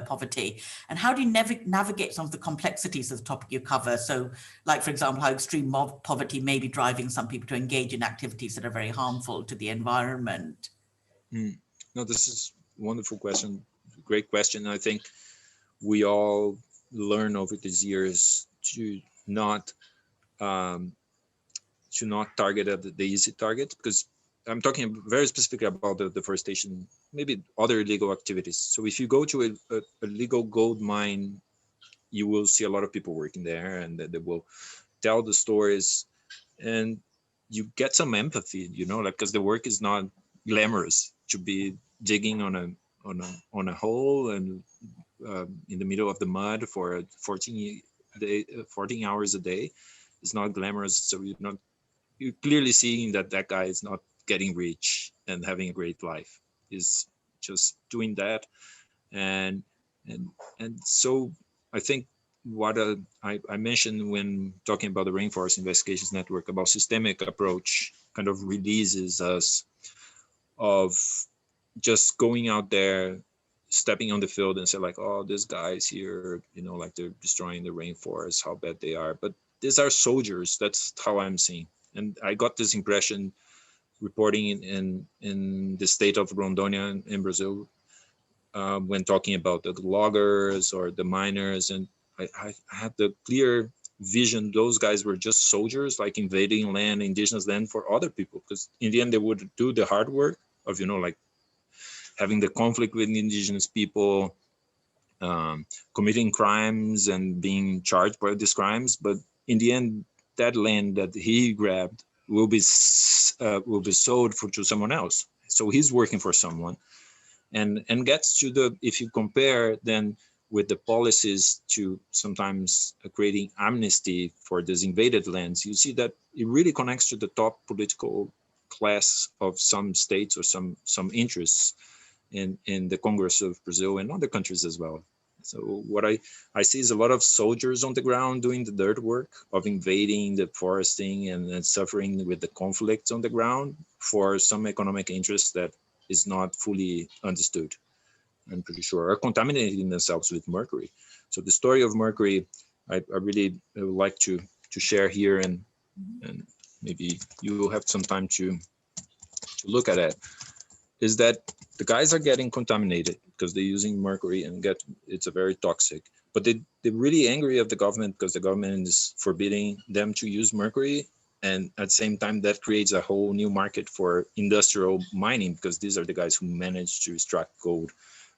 poverty. And how do you navigate some of the complexities of the topic you cover? So, like, for example, how extreme poverty may be driving some people to engage in activities that are very harmful to the environment. No, this is a wonderful question. Great question. I think we all learn over these years to not target at the easy target, because I'm talking very specifically about the deforestation, maybe other illegal activities. So if you go to a legal gold mine, you will see a lot of people working there, and they will tell the stories, and you get some empathy, because the work is not glamorous. To be digging on a hole and in the middle of the mud for 14 hours a day is not glamorous. So you're clearly seeing that guy is not getting rich and having a great life. Is just doing that, and so I think what I mentioned when talking about the Rainforest Investigations Network about systemic approach kind of releases us of just going out there, stepping on the field and say like, oh, this guy's here, like they're destroying the rainforest, how bad they are. But these are soldiers. That's how I'm seeing. And I got this impression reporting in the state of Rondônia in Brazil, when talking about the loggers or the miners. And I had the clear vision, those guys were just soldiers, like invading land, indigenous land for other people. Because in the end, they would do the hard work of, like having the conflict with indigenous people, committing crimes and being charged for these crimes. But in the end, that land that he grabbed will be sold to someone else. So he's working for someone, and gets to if you compare then with the policies to sometimes creating amnesty for these invaded lands, you see that it really connects to the top political class of some states or some interests in the Congress of Brazil and other countries as well. So what I see is a lot of soldiers on the ground doing the dirt work of invading the foresting and suffering with the conflicts on the ground for some economic interest that is not fully understood, I'm pretty sure, are contaminating themselves with mercury. So the story of mercury, I really would like to share here, and maybe you will have some time to look at it, is that the guys are getting contaminated because they're using mercury and it's a very toxic, but they're really angry of the government because the government is forbidding them to use mercury. And at the same time, that creates a whole new market for industrial mining, because these are the guys who manage to extract gold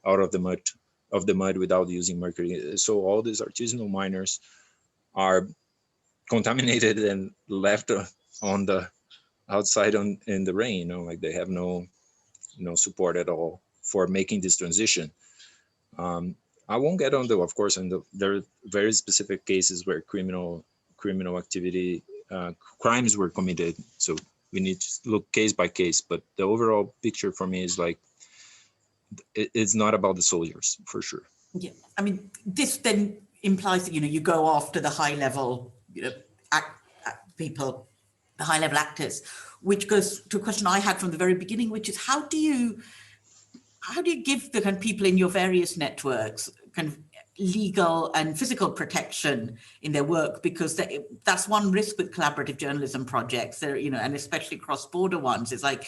out of the mud without using mercury. So all these artisanal miners are contaminated and left on the outside in the rain, like they have no support at all for making this transition. I won't get on of course, and there are very specific cases where criminal activity, crimes were committed. So we need to look case by case, but the overall picture for me is like, it's not about the soldiers, for sure. Yeah, I mean, this then implies that, you go after the high level, people, the high level actors, which goes to a question I had from the very beginning, which is how do you give the kind of people in your various networks kind of legal and physical protection in their work? Because that's one risk with collaborative journalism projects there, and especially cross-border ones. It's like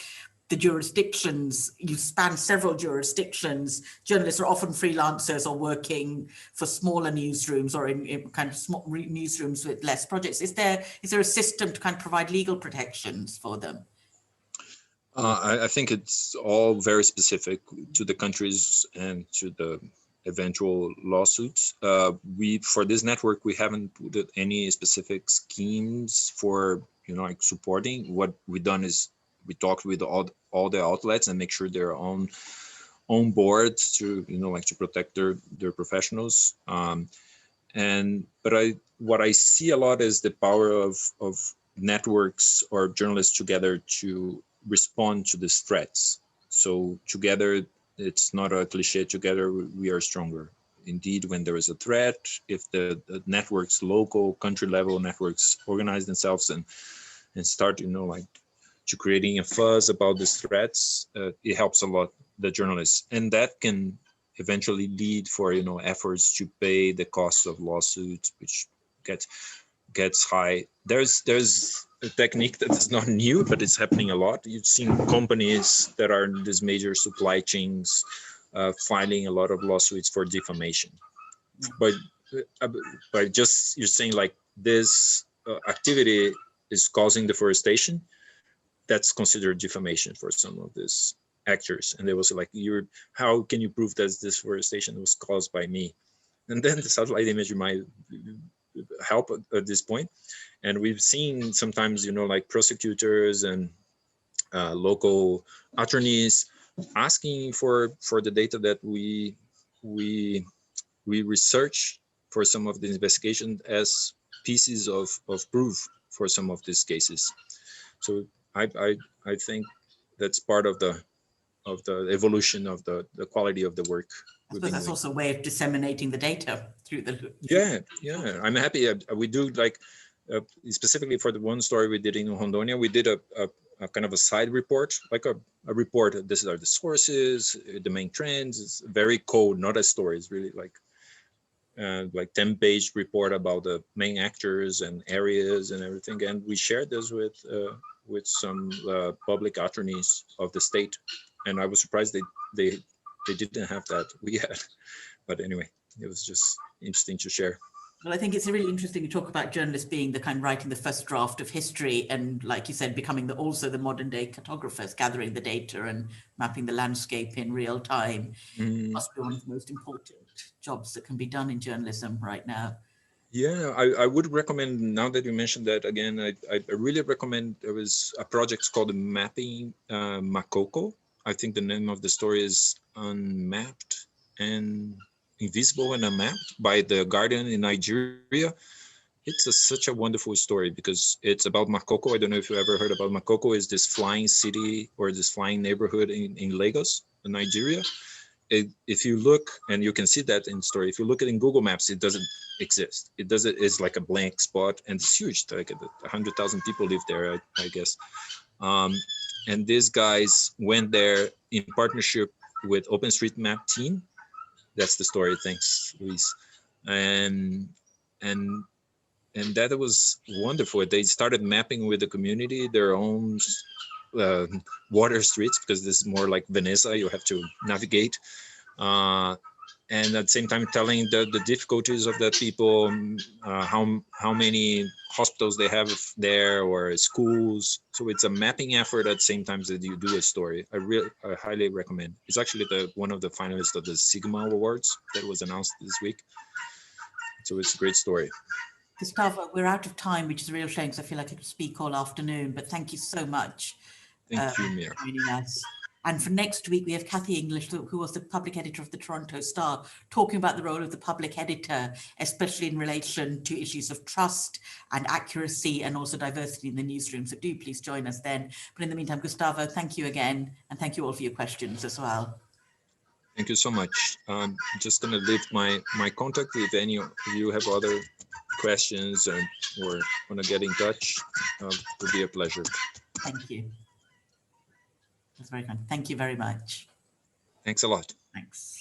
the jurisdictions, you span several jurisdictions. Journalists are often freelancers or working for smaller newsrooms or in kind of small newsrooms with less projects. Is there a system to kind of provide legal protections for them? I think it's all very specific to the countries and to the eventual lawsuits. For this network, we haven't put any specific schemes for like supporting. What we've done is we talked with all the outlets and make sure they're on board to like to protect their professionals. But what I see a lot is the power of networks or journalists together to respond to these threats. So together, it's not a cliche, together we are stronger. Indeed, when there is a threat, if the networks, local, country level networks organize themselves and start, like to creating a fuzz about these threats, it helps a lot the journalists. And that can eventually lead for, efforts to pay the costs of lawsuits, which gets high. There's a technique that is not new, but it's happening a lot. You've seen companies that are in these major supply chains filing a lot of lawsuits for defamation. But just you're saying like this activity is causing deforestation, that's considered defamation for some of these actors. And they was like, how can you prove that this deforestation was caused by me? And then the satellite imagery might help at this point. And we've seen sometimes, like prosecutors and local attorneys asking for the data that we research for some of the investigation as pieces of proof for some of these cases. So I think that's part of the evolution of the quality of the work. But that's also a way of disseminating the data through the. Yeah. I'm happy. We do like specifically for the one story we did in Rondônia, we did a kind of a side report, like a report. These are the sources, the main trends. It's very cold, not a story. It's really like 10-page report about the main actors and areas and everything. And we shared this with some public attorneys of the state. And I was surprised they didn't have that. We had, but anyway, it was just interesting to share. Well, I think it's really interesting to talk about journalists being the kind of writing the first draft of history, and like you said, becoming also the modern day cartographers, gathering the data and mapping the landscape in real time. Must be one of the most important jobs that can be done in journalism right now. Yeah, I would recommend, now that you mentioned that again, I really recommend, there was a project called Mapping Makoko. I think the name of the story is Unmapped and Invisible and Unmapped by The Guardian in Nigeria. It's such a wonderful story because it's about Makoko. I don't know if you ever heard about Makoko. Is this flying city or this flying neighborhood in Lagos, in Nigeria. if you look, and you can see that in the story, if you look at it in Google Maps, it doesn't exist. It doesn't. It's like a blank spot, and it's huge. Like 100,000 people live there, I guess. And these guys went there in partnership with OpenStreetMap team. That's the story. Thanks, Luis. And and and that was wonderful. They started mapping with the community their own uh, water streets, because this is more like Venice. You have to navigate. And at the same time telling the difficulties of the people, how many hospitals they have there or schools. So it's a mapping effort at the same time that you do a story. I highly recommend. It's actually one of the finalists of the Sigma Awards that was announced this week. So it's a great story. Gustavo, we're out of time, which is a real shame because I feel like I could speak all afternoon, but thank you so much Thank you, Mir. for joining us. And for next week, we have Kathy English, who was the public editor of the Toronto Star, talking about the role of the public editor, especially in relation to issues of trust and accuracy and also diversity in the newsroom. So do please join us then. But in the meantime, Gustavo, thank you again. And thank you all for your questions as well. Thank you so much. I'm just going to leave my contact. If any of you have other questions or want to get in touch, it would be a pleasure. Thank you. That's very kind. Thank you very much. Thanks a lot. Thanks.